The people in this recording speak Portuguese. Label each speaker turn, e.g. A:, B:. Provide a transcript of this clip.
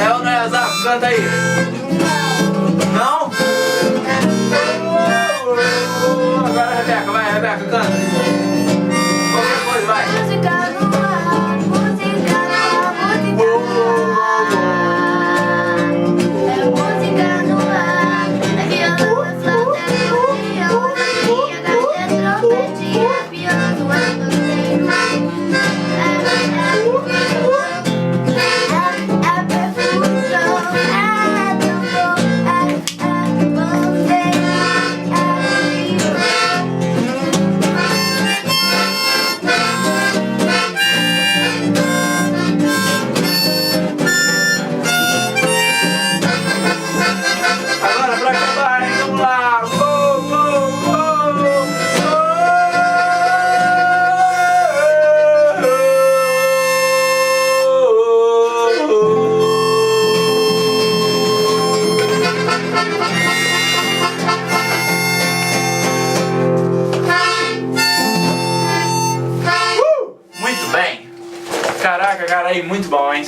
A: É ou não é, Zap? Canta aí. Não? Agora, Rebeca, vai, Rebeca, canta. Qualquer coisa, vai.
B: Música no ar, música no ar, música no ar. É música no ar, é violão, é flauta, é melodia, harmonia, gaita, é trompetinha, piano, é pandeiro. É percussão, é tambor, é bandeira, é
A: Agora pra acabar, hein? Vamos lá! Muito bem! Caraca, cara, aí, muito bom, hein?